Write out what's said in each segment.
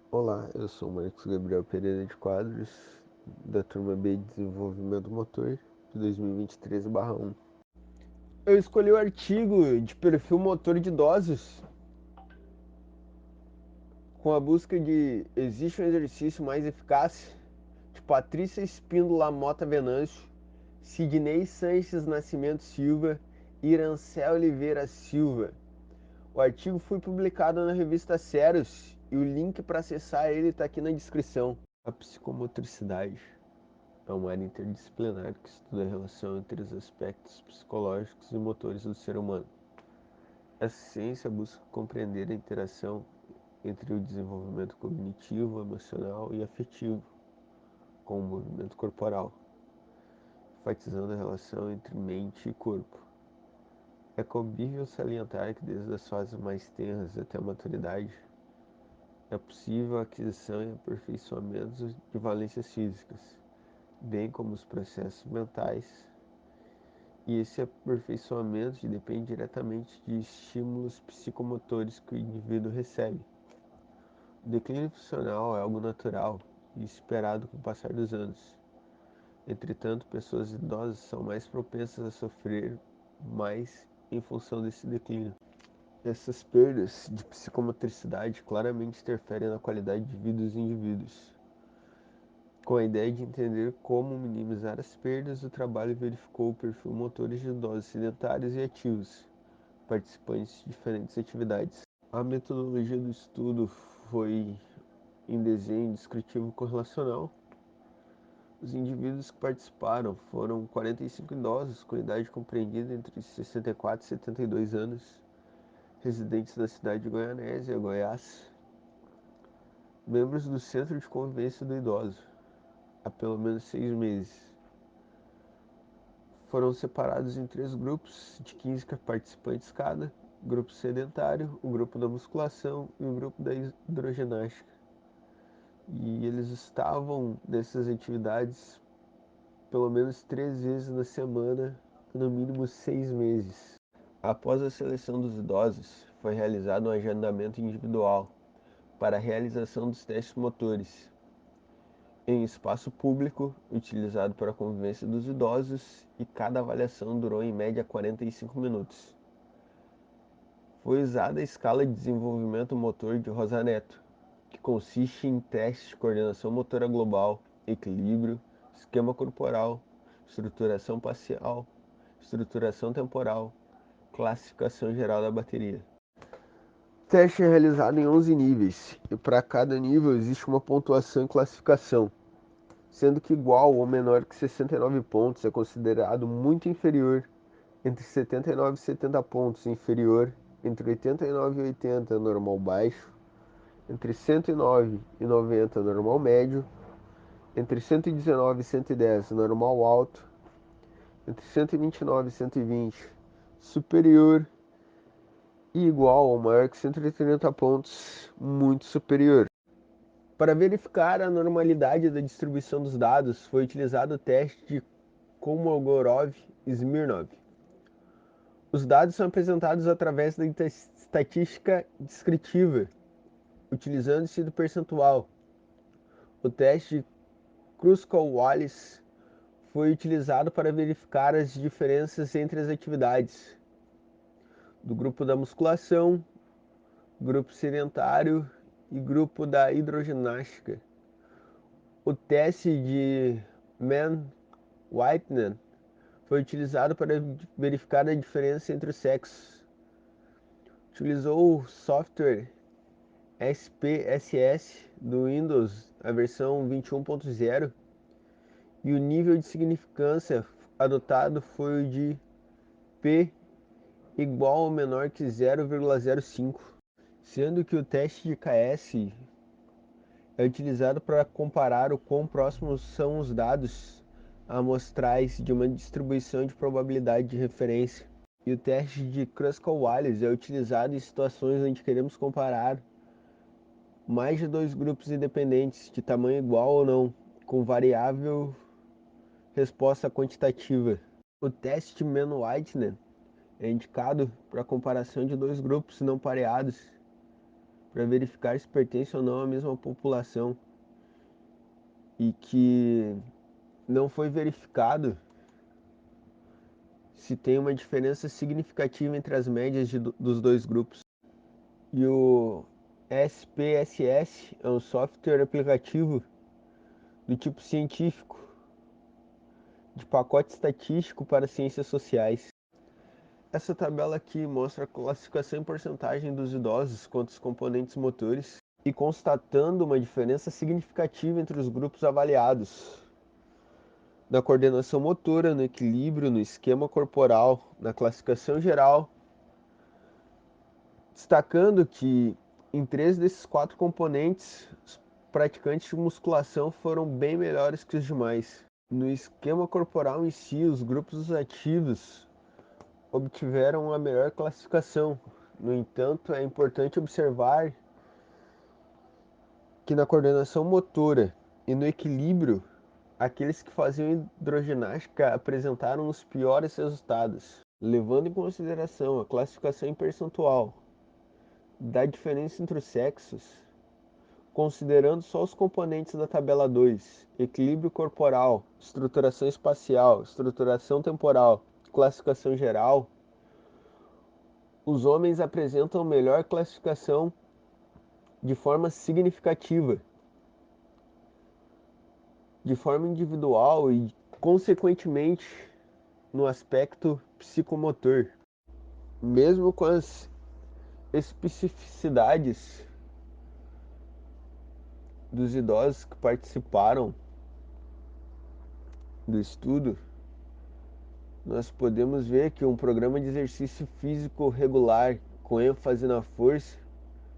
Olá, eu sou o Marcos Gabriel Pereira de Quadros, da turma B de Desenvolvimento Motor de 2023/1. Eu escolhi o artigo de perfil motor de idosos com a busca de existe um exercício mais eficaz de Patrícia Espíndola Mota Venâncio, Sidney Sanches Nascimento Silva e Irancé Oliveira Silva. O artigo foi publicado na revista Ceros e o link para acessar ele está aqui na descrição. A psicomotricidade é uma área interdisciplinar que estuda a relação entre os aspectos psicológicos e motores do ser humano. Essa ciência busca compreender a interação entre o desenvolvimento cognitivo, emocional e afetivo com o movimento corporal, enfatizando a relação entre mente e corpo. É cabível salientar que desde as fases mais tenras até a maturidade, é possível a aquisição e aperfeiçoamento de valências físicas, bem como os processos mentais, e esse aperfeiçoamento depende diretamente de estímulos psicomotores que o indivíduo recebe. O declínio funcional é algo natural e esperado com o passar dos anos. Entretanto, pessoas idosas são mais propensas a sofrer mais em função desse declínio. Essas perdas de psicomotricidade claramente interferem na qualidade de vida dos indivíduos. Com a ideia de entender como minimizar as perdas, o trabalho verificou o perfil motores de idosos sedentários e ativos, participantes de diferentes atividades. A metodologia do estudo foi em desenho descritivo correlacional. Os indivíduos que participaram foram 45 idosos com idade compreendida entre 64 e 72 anos, residentes da cidade de Goianésia, Goiás, membros do Centro de Convivência do Idoso, há pelo menos 6 meses. Foram separados em 3 grupos de 15 participantes cada, o grupo sedentário, o grupo da musculação e o grupo da hidroginástica. E eles estavam nessas atividades pelo menos 3 vezes na semana, no mínimo 6 meses. Após a seleção dos idosos, foi realizado um agendamento individual para a realização dos testes motores em espaço público, utilizado para a convivência dos idosos, e cada avaliação durou em média 45 minutos. Foi usada a escala de desenvolvimento motor de Rosa Neto, que consiste em testes de coordenação motora global, equilíbrio, esquema corporal, estruturação facial, estruturação temporal, classificação geral da bateria. O teste é realizado em 11 níveis, e para cada nível existe uma pontuação e classificação, sendo que igual ou menor que 69 pontos é considerado muito inferior, entre 79 e 70 pontos inferior, entre 89 e 80 normal baixo, entre 109 e 90 normal médio, entre 119 e 110 normal alto, entre 129 e 120 superior e igual ou maior que 130 pontos muito superior. Para verificar a normalidade da distribuição dos dados, foi utilizado o teste de Kolmogorov-Smirnov. Os dados são apresentados através da estatística descritiva, utilizando-se do percentual. O teste de Kruskal-Wallis foi utilizado para verificar as diferenças entre as atividades do grupo da musculação, grupo sedentário e grupo da hidroginástica. O teste de Mann-Whitney foi utilizado para verificar a diferença entre os sexos. Utilizou o software SPSS do Windows, a versão 21.0, e o nível de significância adotado foi o de P igual ou menor que 0,05, sendo que o teste de KS é utilizado para comparar o quão próximos são os dados amostrais de uma distribuição de probabilidade de referência. E o teste de Kruskal-Wallis é utilizado em situações onde queremos comparar mais de 2 grupos independentes de tamanho igual ou não, com variável resposta quantitativa. O teste de Mann-Whitney é indicado para a comparação de 2 grupos não pareados, para verificar se pertence ou não à mesma população, e que não foi verificado se tem uma diferença significativa entre as médias dos dois grupos. E o SPSS é um software aplicativo do tipo científico, de pacote estatístico para ciências sociais. Essa tabela aqui mostra a classificação em porcentagem dos idosos quanto aos componentes motores e constatando uma diferença significativa entre os grupos avaliados na coordenação motora, no equilíbrio, no esquema corporal, na classificação geral, destacando que em 3 desses 4 componentes, os praticantes de musculação foram bem melhores que os demais. No esquema corporal em si, os grupos ativos obtiveram a melhor classificação. No entanto, é importante observar que na coordenação motora e no equilíbrio, aqueles que faziam hidroginástica apresentaram os piores resultados, levando em consideração a classificação em percentual da diferença entre os sexos, considerando só os componentes da tabela 2, equilíbrio corporal, estruturação espacial, estruturação temporal, classificação geral, os homens apresentam melhor classificação de forma significativa, de forma individual e, consequentemente, no aspecto psicomotor. Mesmo com as especificidades dos idosos que participaram do estudo, nós podemos ver que um programa de exercício físico regular com ênfase na força,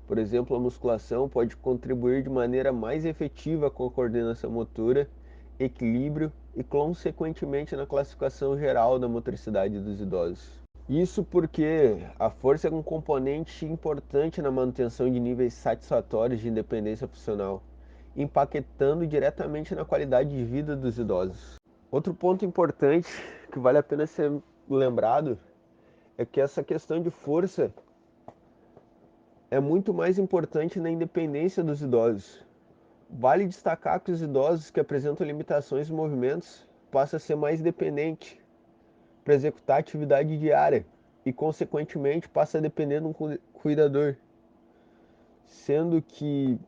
por exemplo, a musculação, pode contribuir de maneira mais efetiva com a coordenação motora, equilíbrio e, consequentemente, na classificação geral da motricidade dos idosos. Isso porque a força é um componente importante na manutenção de níveis satisfatórios de independência funcional, impactando diretamente na qualidade de vida dos idosos. Outro ponto importante que vale a pena ser lembrado é que essa questão de força é muito mais importante na independência dos idosos. Vale destacar que os idosos que apresentam limitações de movimentos passam a ser mais dependentes para executar a atividade diária e, consequentemente, passa a depender de um cuidador, sendo que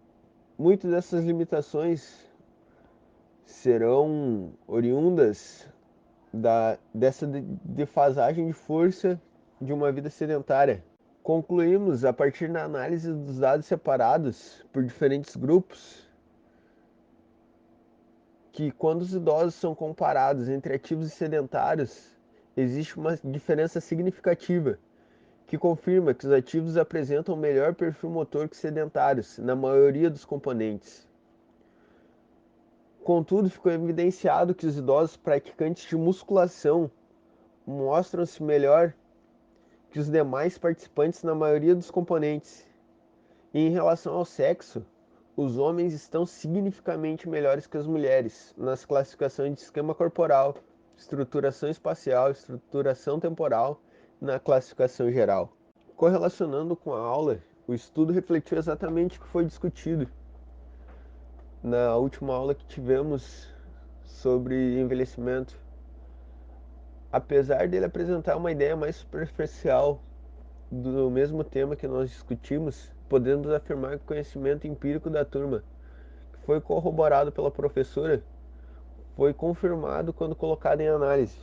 muitas dessas limitações serão oriundas dessa defasagem de força de uma vida sedentária. Concluímos, a partir da análise dos dados separados por diferentes grupos, que quando os idosos são comparados entre ativos e sedentários, existe uma diferença significativa, que confirma que os ativos apresentam melhor perfil motor que sedentários, na maioria dos componentes. Contudo, ficou evidenciado que os idosos praticantes de musculação mostram-se melhor que os demais participantes na maioria dos componentes. E em relação ao sexo, os homens estão significativamente melhores que as mulheres nas classificações de esquema corporal, estruturação espacial, estruturação temporal e na classificação geral. Correlacionando com a aula, o estudo refletiu exatamente o que foi discutido na última aula que tivemos sobre envelhecimento. Apesar dele apresentar uma ideia mais superficial do mesmo tema que nós discutimos, podemos afirmar que o conhecimento empírico da turma, que foi corroborado pela professora, foi confirmado quando colocado em análise.